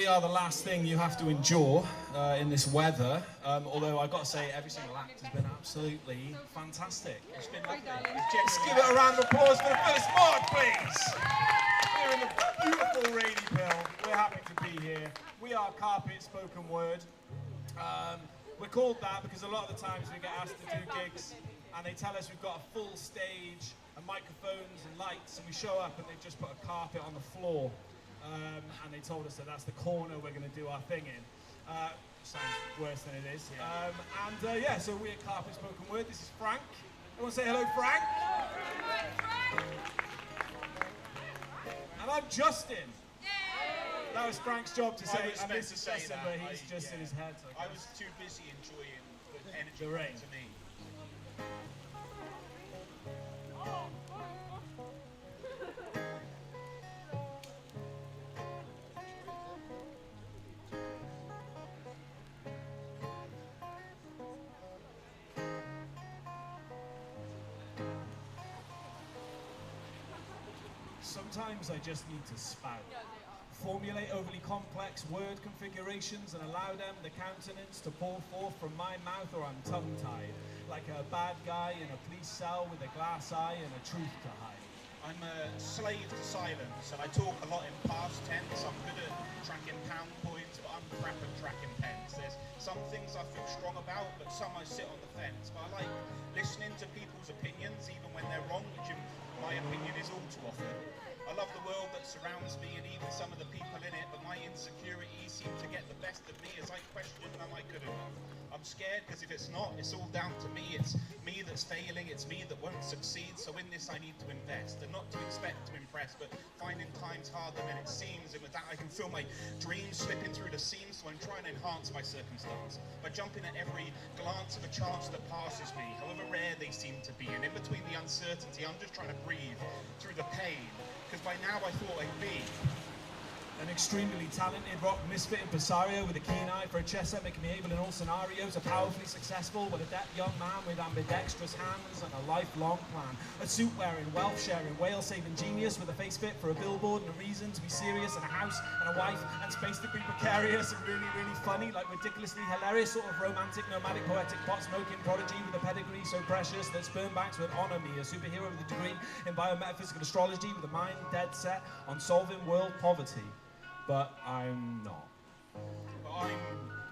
We are the last thing you have to endure in this weather, although I've got to say every single act has been absolutely fantastic. It's been lovely. Let's give it a round of applause for the first march, please. We're in the beautiful rainy Pill. We're happy to be here. We are Carpet Spoken Word. We're called that because a lot of the times we get asked to do gigs and they tell us we've got a full stage and microphones and lights, and we show up and they've just put a carpet on the floor. And they told us that that's the corner we're going to do our thing in. Sounds worse than it is. Yeah. So we're Carpet Spoken Word. This is Frank. I want to say hello, Frank. And I'm Justin. That was Frank's job to say, and this is Justin, but he's just in his head. So I was too busy enjoying the energy the rain. to me. Sometimes I just need to spout. Formulate overly complex word configurations and allow them the countenance to pour forth from my mouth, or I'm tongue-tied, like a bad guy in a police cell with a glass eye and a truth to hide. I'm a slave to silence, and I talk a lot in past tense. I'm good at tracking pound points, but I'm crap at tracking pence. There's some things I feel strong about, but some I sit on the fence. But I like listening to people's opinions, even when they're wrong, which in my opinion is all too often. I love the world that surrounds me and even some of the people in it, but my insecurities seem to get the best of me as I question, am I good enough? I'm scared because if it's not, it's all down to me. It's me that's failing, it's me that won't succeed. So in this I need to invest, and not to expect to impress, but finding times harder than it seems. And with that I can feel my dreams slipping through the seams, so I'm trying to enhance my circumstance by jumping at every glance of a chance that passes me, however rare they seem to be. And in between the uncertainty, I'm just trying to breathe through the pain, because by now I thought I'd be an extremely talented rock misfit impresario with a keen eye for a chess set, making me able in all scenarios, a powerfully successful but adept young man with ambidextrous hands and a lifelong plan. A suit-wearing, wealth-sharing, whale-saving genius with a face fit for a billboard and a reason to be serious, and a house and a wife and space to be precarious and really, really funny, like ridiculously hilarious, sort of romantic, nomadic, poetic, pot-smoking prodigy with a pedigree so precious that sperm banks would honor me, a superhero with a degree in biometaphysical astrology with a mind dead set on solving world poverty. But I'm not. I'm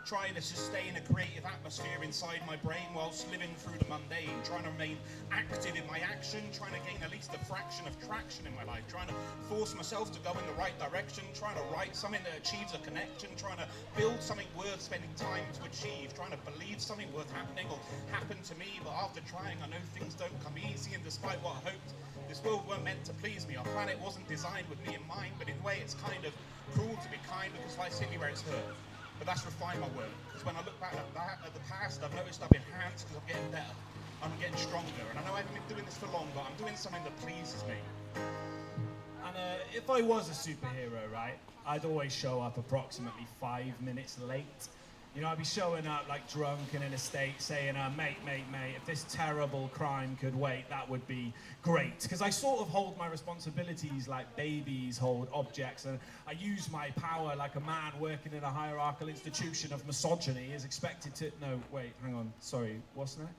trying to sustain a creative atmosphere inside my brain whilst living through the mundane, trying to remain active in my action, trying to gain at least a fraction of traction in my life, trying to force myself to go in the right direction, trying to write something that achieves a connection, trying to build something worth spending time to achieve, trying to believe something worth happening will happen to me. But after trying, I know things don't come easy, and despite what I hoped, this world weren't meant to please me. Our planet wasn't designed with me in mind, but in a way it's kind of cruel to be kind, because life's hit me where it's hurt. But that's refined my work, because when I look back at the past, I've noticed I've enhanced because I'm getting better. I'm getting stronger, and I know I haven't been doing this for long, but I'm doing something that pleases me. And if I was a superhero, right, I'd always show up approximately 5 minutes late. You know, I'd be showing up like drunk and in a state saying, mate, if this terrible crime could wait, that would be great. Because I sort of hold my responsibilities like babies hold objects, and I use my power like a man working in a hierarchical institution of misogyny is expected to... No, wait, hang on, sorry, what's next?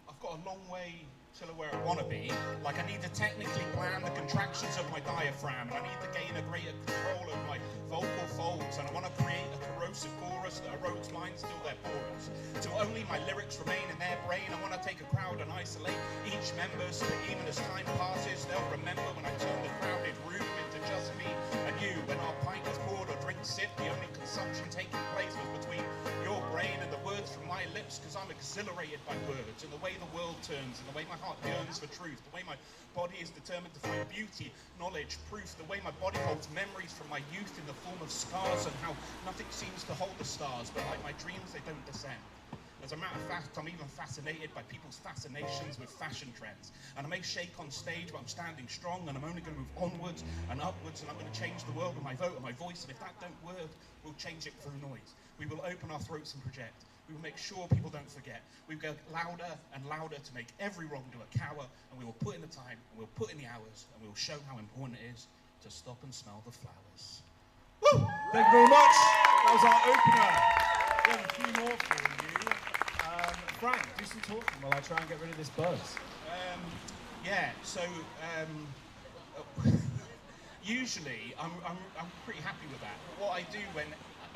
I've got a long way till where I want to be. Like, I need to technically plan the contractions of my diaphragm, and I need to gain a greater control of my vocal folds, and I want to create a corrosive chorus that erodes mine still their porous. Till only my lyrics remain in their brain. I want to take a crowd and isolate each member, so that even as time passes, they'll remember when I turn the crowded room into just me and you. When our pint is poured or drink sipped, the only consumption taking place was between your brain and the words from my lips, because I'm exhilarated by words and the way the world turns and the way my heart yearns for truth, the way my body is determined to find beauty, knowledge, proof, the way my body holds memories from my youth in the form of scars, and how nothing seems to hold the stars, but like my dreams, they don't descend. As a matter of fact, I'm even fascinated by people's fascinations with fashion trends. And I may shake on stage, but I'm standing strong, and I'm only going to move onwards and upwards, and I'm going to change the world with my vote and my voice, and if that don't work, we'll change it through noise. We will open our throats and project. We will make sure people don't forget. We will go louder and louder to make every wrongdoer cower, and we will put in the time, and we'll put in the hours, and we will show how important it is to stop and smell the flowers. Woo! Thank you very much. That was our opener. We have a few more for you. Frank, do some talking while I try and get rid of this buzz. Yeah, so usually I'm pretty happy with that. What I do when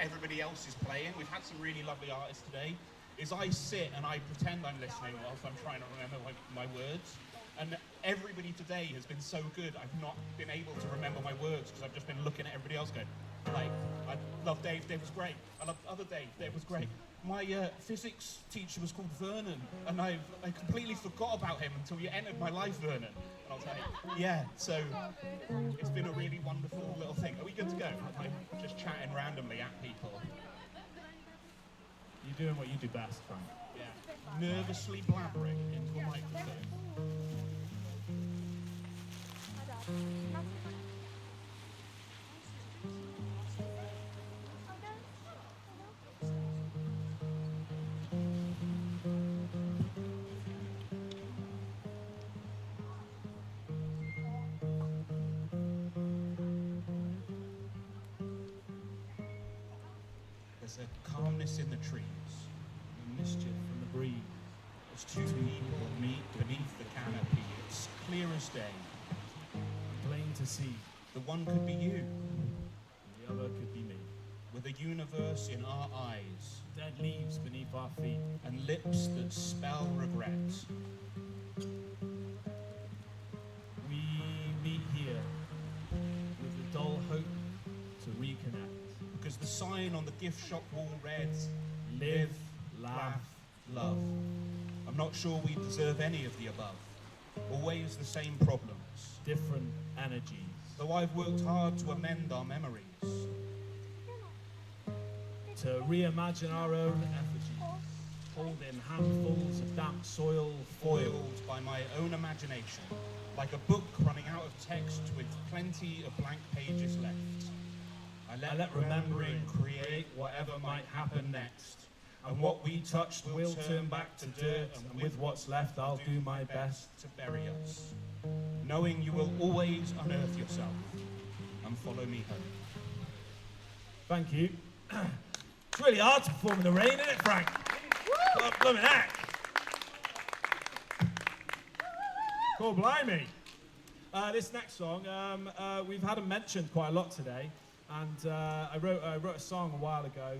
everybody else is playing, we've had some really lovely artists today, is I sit and I pretend I'm listening whilst I'm trying to remember my words. And everybody today has been so good, I've not been able to remember my words because I've just been looking at everybody else going, like, I love Dave, Dave was great. I love other Dave, Dave was great. My physics teacher was called Vernon, and I completely forgot about him until you entered my life, Vernon. And I was like, yeah, so it's been a really wonderful little thing. Are we good to go? I'm just chatting randomly at people. You're doing what you do best, Frank. Yeah, nervously blabbering into a microphone. There's a calmness in the trees, The mischief and the breeze. there's two people meet beneath the canopy. It's clear as day. Plain to see. The one could be you, The other could be me. with a universe in our eyes, Dead leaves beneath our feet. and lips that spell regret. We meet here with the dull hope to reconnect. Because the sign on the gift shop wall reads, Live, laugh, love. I'm not sure we deserve any of the above. Always the same problems. different energies. Though I've worked hard to amend our memories. To reimagine our own effigies, holding handfuls of damp soil, Foiled by my own imagination, like a book running out of text with plenty of blank pages left. I let remembering create whatever might happen next. And what we touched will turn back to dirt, and with what's left I'll do my best. to bury us. Knowing you will always unearth yourself and follow me home. Thank you. It's really hard to perform in the rain, isn't it, Frank? Oh, blimey heck. Cool, blimey. This next song, we've had them mentioned quite a lot today, and I wrote a song a while ago,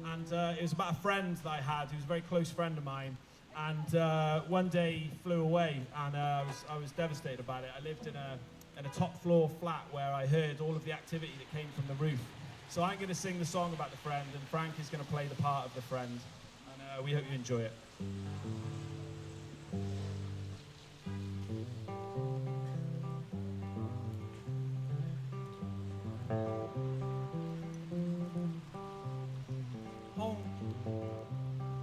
and it was about a friend that I had, who was a very close friend of mine, and one day he flew away, and I was devastated about it. I lived in a top floor flat where I heard all of the activity that came from the roof. So I'm going to sing the song about the friend, and Frank is going to play the part of the friend, and we hope you enjoy it. Home,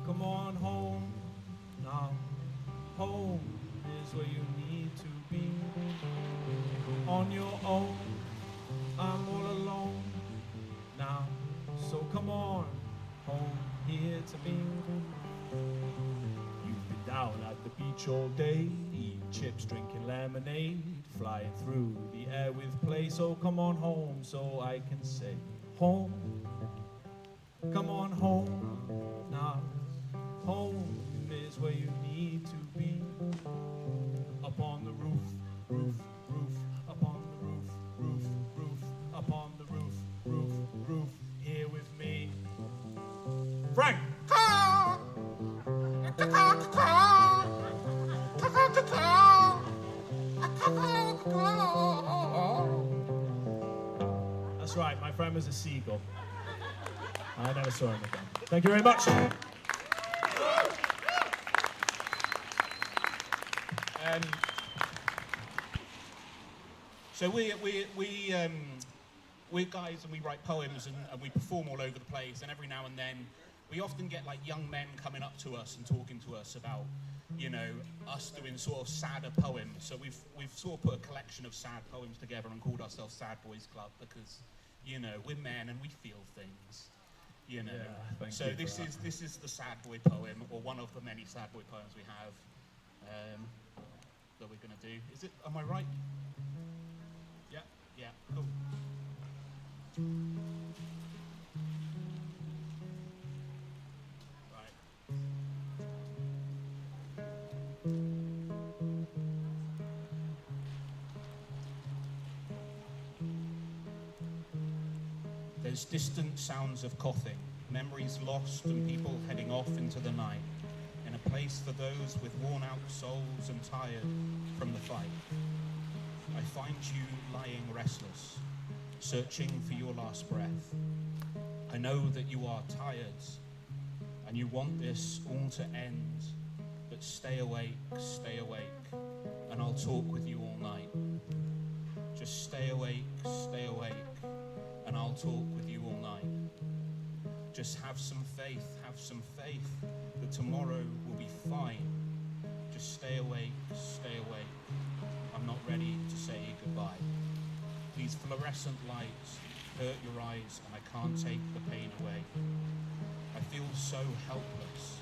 come on home now. Home is where you need to be. On your own, I'm all alone now. So come on home here to me. You've been down at the beach all day, eating chips, drinking lemonade, flying through the air with play. So come on home so I can say home. Come on home now. Home is where you need to be. Up on the roof, roof, roof. Up on the roof, roof, roof. Up on the roof, roof, roof. Here with me, Frank. That's right, my friend was a seagull. I never saw him again. Thank you very much. So we're guys and we write poems and we perform all over the place, and every now and then we often get like young men coming up to us and talking to us about, you know, us doing sort of sadder poems. So we've sort of put a collection of sad poems together and called ourselves Sad Boys Club because, you know, we're men and we feel things. You know, Yeah, so this is the sad boy poem, or one of the many sad boy poems we have that we're gonna do. Is it? Am I right? Yeah, yeah, cool. There's distant sounds of coughing, memories lost and people heading off into the night, in a place for those with worn-out souls and tired from the fight. I find you lying restless, searching for your last breath. I know that you are tired, and you want this all to end, but stay awake, and I'll talk with you all night. Just stay awake, and I'll talk with you all night. Just have some faith that tomorrow will be fine. Just stay awake. I'm not ready to say goodbye. These fluorescent lights hurt your eyes and I can't take the pain away. I feel so helpless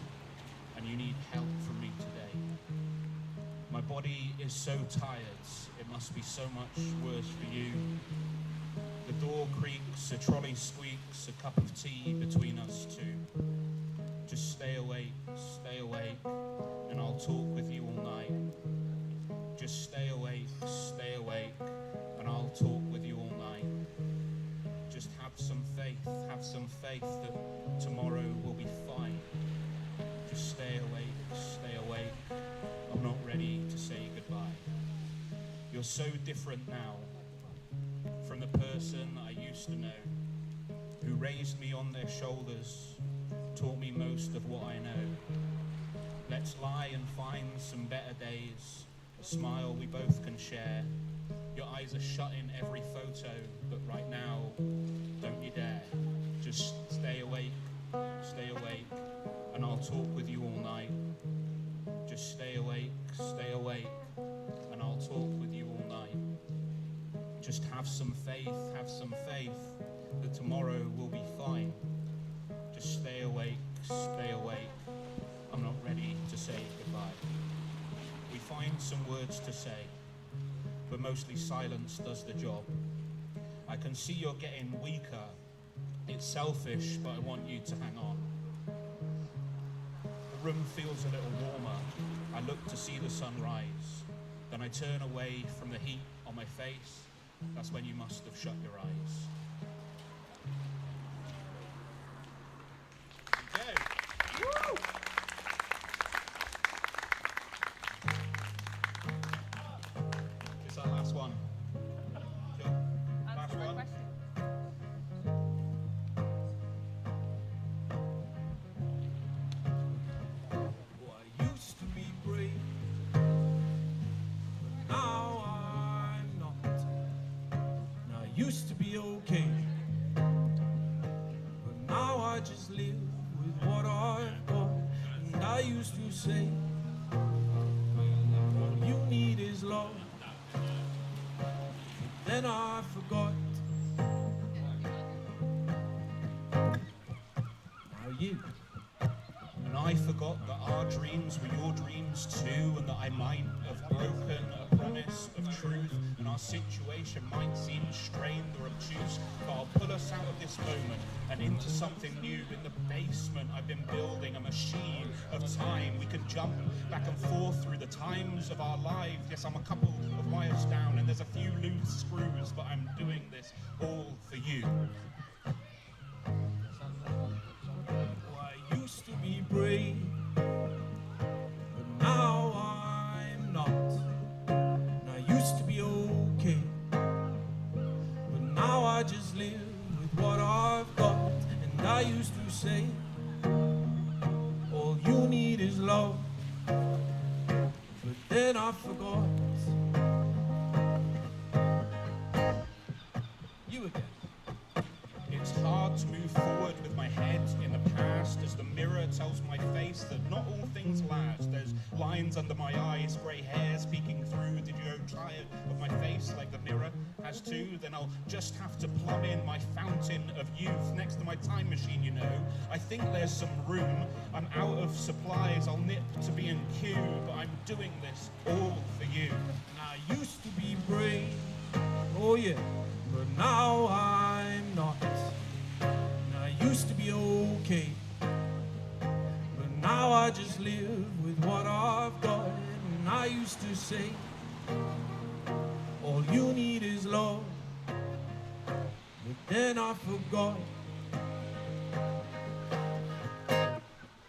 and you need help from me today. My body is so tired, it must be so much worse for you. The door creaks, a trolley squeaks, a cup of tea between us two. Just stay awake, and I'll talk with you all night. Just stay awake, and I'll talk with you all night. Just have some faith that tomorrow will be fine. Just stay awake, I'm not ready to say goodbye. You're so different now from the person I used to know, who raised me on their shoulders, taught me most of what I know. Let's lie and find some better days, a smile we both can share. Your eyes are shut in every photo, but right now, don't you dare. Just stay awake, and I'll talk with you all night. Just stay awake, and I'll talk with you all night. Just have some faith that tomorrow will be fine. Just stay awake, I'm not ready to say goodbye. We find some words to say, but mostly silence does the job. I can see you're getting weaker. It's selfish, but I want you to hang on. The room feels a little warmer. I look to see the sun rise. Then I turn away from the heat on my face. That's when you must have shut your eyes. Okay. Woo! It's our last one. Cool. Last one. Well, I used to be brave, but now I'm not. And I used to be okay, but now I just live with what I've got. And I used to say, all you need is love. But then I forgot. Now you. And I forgot that our dreams were your dreams too, and that I might have broken a promise of truth, and our situation might seem strained or obtuse, but I'll pull us out of this moment and into something new. In the basement I've been building a machine of time. We can jump back and forth through the times of our lives. Yes, I'm a couple of wires down and there's a few loose screws, but I'm doing this all for you. I used to be brave, but now I'm not. And I used to be okay, but now I just live with what I've got. And I used to say, all you need is love. But then I forgot. You again. It's hard to move forward with my head in the past as the mirror tells my face that not all things last. There's lines under my eyes, grey hairs peeking through. Did you grow tired of my face like the mirror has too? Then I'll just have to plumb in my fountain of youth next to my time machine, you know. I think there's some room. I'm out of supplies. I'll nip to be in queue, but I'm doing this all for you. And I used to be brave, oh yeah, but now I'm not. okay. But now I just live with what I've got. And I used to say, all you need is love. But then I forgot.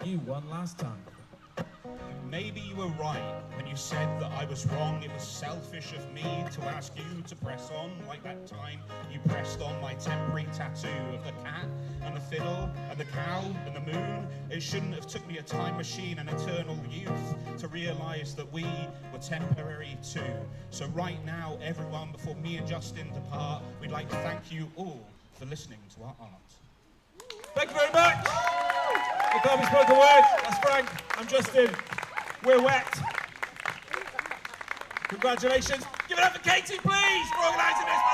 You won last time. Maybe you were right when you said that I was wrong. It was selfish of me to ask you to press on like that time you pressed on my temporary tattoo of the cat and the fiddle and the cow and the moon. It shouldn't have took me a time machine and eternal youth to realise that we were temporary too. So right now, everyone, before me and Justin depart, we'd like to thank you all for listening to our art. Thank you very much. The Derby Spoken Word. That's Frank. I'm Justin. We're wet. Congratulations. Give it up for Katie, please, for organising this.